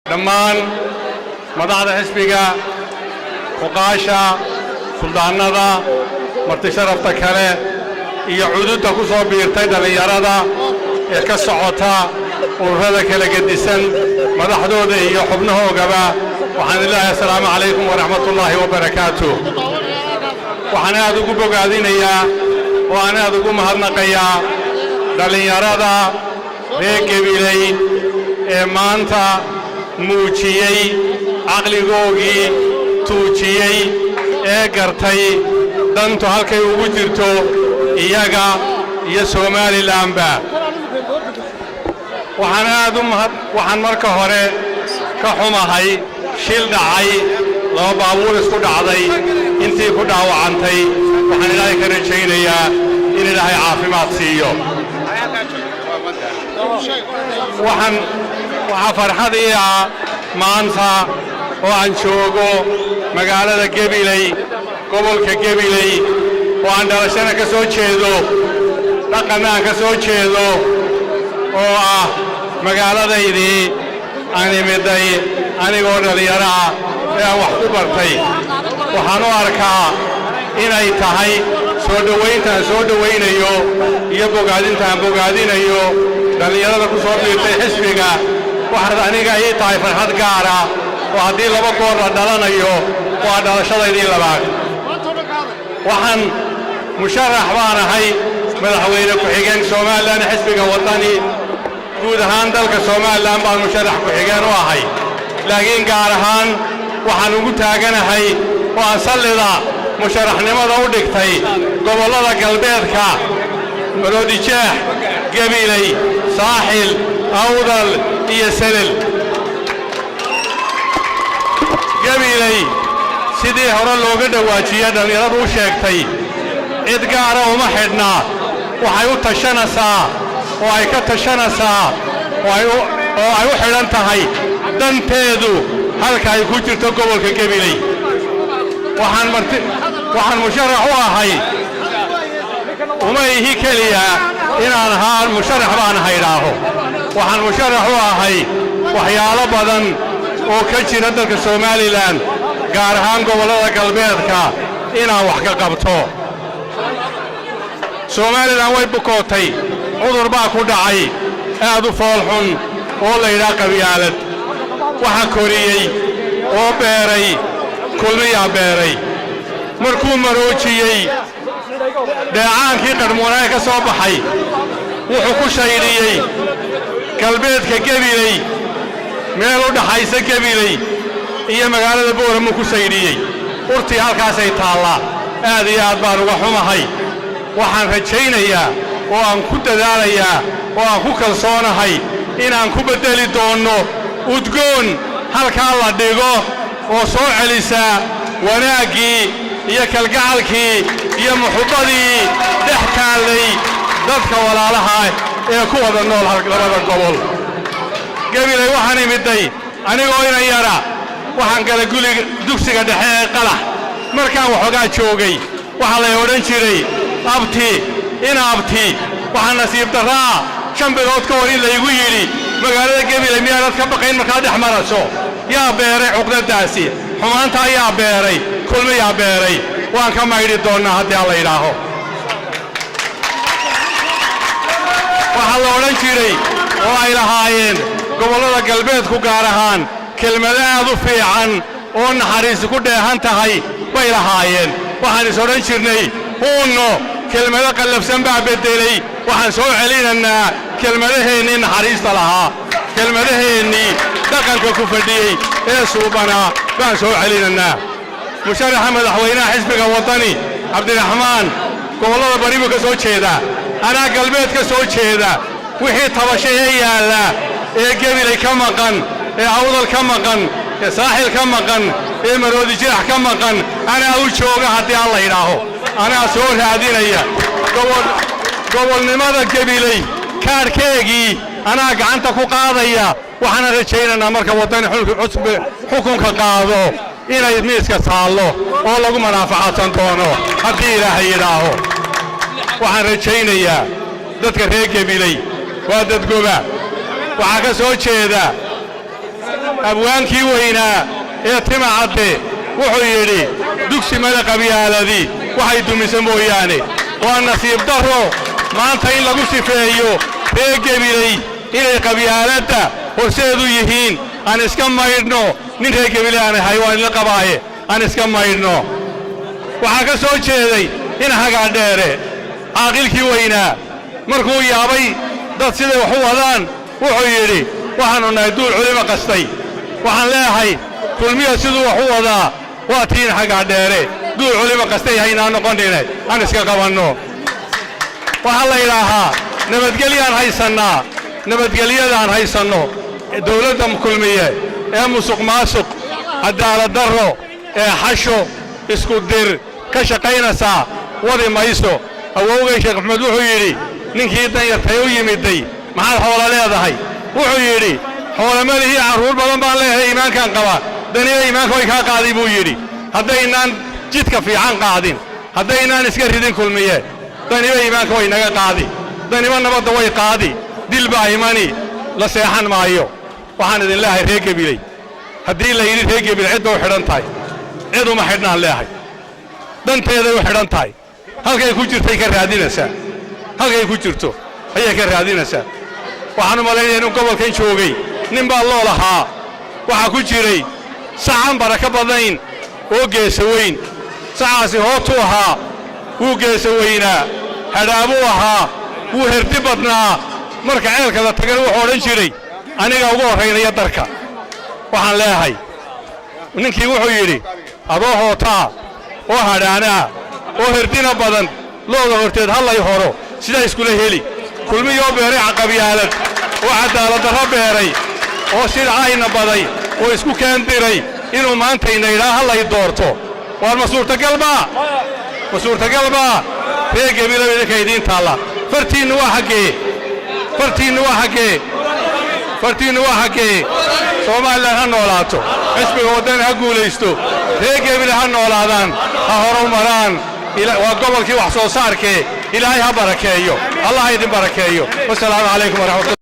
dhammaan madaxda xisbiga fuqaasha suldaanada marti sharafta kale iyo cududda ku soo biirtay dhalinyarada ee ka socota ururada kala gedisan madaxdooda iyo xubnahoogaba waxaan ilaahay assalaamu calaykum waraxmatullaahi wabarakaatuh waxaan aad ugu bogaadinayaa oo aan aad ugu mahadnaqayaa dhalinyarada reer Gabiley ee maanta muujiyey caqligoogii tuujiyey ee gartay dantu halkay ugu jirto iyaga iyo Somalilandba waxaan marka hore ka xumahay shil dhacay laba baabuur isku dhacday intii ku dhaawacantay waxaan ilaahay ka rajaynayaa in ilaahay caafimaad siiyo waxaan farxadii ah maanta oo aan joogo magaalada Gabiley gobolka Gabiley oo aan dhalashana ka soo jeedo dhaqanna ka soo jeedo oo ah magaaladaydii aan imiday anigoo dhalinyaro ah ee aan wax ku bartay waxaan u arkaa inay tahay soo dhawayntaan soo dhawaynayo iyo bogaadintaan bogaadinayo dhalinyarada ku soo biirtay xisbiga waxaad aniga ii tahay farxad gaar ah oo haddii laba goor la dhalanayo waa dhalashadaydii labaad waxaan musharax baan ahay madaxweyne ku-xigeen Somaliland xisbiga wadani guud ahaan dalka Somaliland baan musharax ku-xigeen u ahay laakiin gaar ahaan waxaan ugu taaganahay oo aan sallida musharaxnimada u dhigtay gobollada galbeedka Maroodijeex Gabiley Saaxil Awdal iyo Salel Gabiley sidii hore looga dhawaajiyay dhalinyaradu u sheegtay cid gaar ah uma xidhna waxay u tashanaysaa oo ay ka tashanaysaa oo ay u xidhan tahay danteedu halka ay ku jirto gobolka Gabiley waxaan musharax u ahay uma ihi keliya inaan ahaan musharax baan haydhaaho waxaan musharax u ahay waxyaalo badan oo ka jira dalka Somaliland gaar ahaan gobollada galbeedka inaan wax ka qabto Somaliland way bukootay cudur baa ku dhacay aad u foolxun oo la yidhaa qabyaalad waxa koriyey oo beeray kulmiyaa beeray markuu maroojiyey dheecaankii qarmuunaa ka soo baxay wuxuu ku shaydhiyey galbeedka Gabiley meel u dhaxaysa Gabiley iyo magaalada Booramo ku shaydhiyey urtii halkaasay taallaa aad iyo aad baan uga xumahay waxaan rajaynayaa oo aan ku dadaalayaa oo aan ku kalsoonahay inaan ku bedeli doono udgoon halkaa la dhigo oo soo celisa wanaaggii iyo kalgacalkii iyo muxubbadii dhex taallay dadka walaalaha ee ku wada nool labada gobol Gabiley waxaan imiday anigoo ina yara waxaan galay guriga dugsiga dhexe ee Qalax markaan waxoogaa joogay waxa la odhan jiray abti waxaan nasiib daraa 5 bilood ka hor in la igu yiri magaalada Gabiley miyaanad ka baqayn markaa dhex maraso yaa beeray cuqdadaasi xumaanta ayaa beeray kulmiyaa beeray waan ka maydhi doonaa haddii alla yidhaaho waxaa la odhan jiray oo ay lahaayeen gobollada galbeedku gaar ahaan kelmado aad u fiican oo naxariisi ku dheehan tahay bay lahaayeen waxaan is odhan jirnay huunno kelmado qallafsan baa beddelay waxaan soo celinaynaa kelmadaheennii naxariista lahaa kelmadaheennii dhaqanka ku fadhiyey ee suubanaa baan soo celinaynaa musharaxa madaxweynaha xisbiga wadani cabdiraxmaan gobollada bari buu ka soo jeedaa anaa galbeed ka soo jeeda wixii tabashay ee yaalla ee Gabiley ka maqan ee Awdal ka maqan ee Saaxil ka maqan ee Maroodijeex ka maqan anaa u jooga haddii alla yidhaaho anaa soo raadinaya gobolnimada Gabiley kaarkeegii anaa gacanta ku qaadaya waxaan rajaynaynaa marka wadani xukunka qaado inay miiska taallo oo lagu manaafacaadsan doono haddii ilaahay yidhaaho waxaan rajaynayaa dadka reer Gabiley waa dad goba waxaa ka soo jeeda abwaankii weynaa ee tima cadde wuxuu yidhi dugsi mala qabyaaladii waxay dumisa mooyaane waa nasiib darro maanta in lagu sifeeyo reer Gabiley inay qabyaaladda horseedu yihiin aan iska maydhno nin reer Gabiley aan ahay waan la qabaaye aan iska maydhno waxaa ka soo jeeday in hagaa dheere caaqilkii weynaa markuu yaabay dad siday wax u wadaan wuxuu yidhi waxaanu nahay duul culimo qastay waxaan leeyahay kulmiya siduu wax u wadaa waa tiin hagaa dheere duul culimo qastay haynaa noqonine aan iska qabanno waxaa la yidhaahaa nabadgelyadaan haysanno dawladda kulmiye ee musuq maasuq cadaalad darro ee xasho isku dir ka shaqaynaysaa wadi mayso awowgay sheekh maxamed wuxuu yidhi ninkii danyartay u yimiday maxaad xoola leedahay wuxuu yidhi xoola malihii carruur badan baan leeyahay iimaankaan qaba daniya iimaanka way kaa qaadi buu yidhi haddaynaan jidka fiican qaadin haddaynaan iska ridin kulmiye daniba iimaanka way naga qaadi daniba nabadda way qaadi dil baa imani la seexan maayo waxaan idin leeyahay reer Gabiley haddii la yidhi reer Gabiley cidda u xidhan tahay cid uma xidhnaan leeyahay danteeday u xidhan tahay halkay ku jirtay ka raadinaysaa halkay ku jirto ayay ka raadinaysaa waxaan u malaynayaa inuu gobolkan joogay nin baa loo lahaa waxaa ku jiray sacan baraka badnayn oo geesa weyn sacaasi hootuu ahaa wuu geesa weynaa hadhaabuu ahaa wuu herdi badnaa marka ceelka la tagana wuxuu odhan jiray aniga ugu horraynaya darka waxaan leeyahay ninkii wuxuu yidhi adoo hootaa oo hadhaanaa oo herdina badan looda horteed hallay horo sidaa iskula heli kulmiyoo beeray qabyaalad oo cadaalad darro beeray oo sidcayna baday oo isku keendiray inuu maantayna yidhaa hallay doorto waan ma suurtagalbaa reer Gabiley idinka idiin taalla fartiinnu waa xaggee Soomaaliland ha noolaato xisbiga waddan ha guulaysto reer Gabiley ha noolaadaan ha horumaraan waa gobolkii wax soo saarkee ilaahay ha barakeeyo allah idin barakeeyo wassalaamu calaykum waraxmatullahi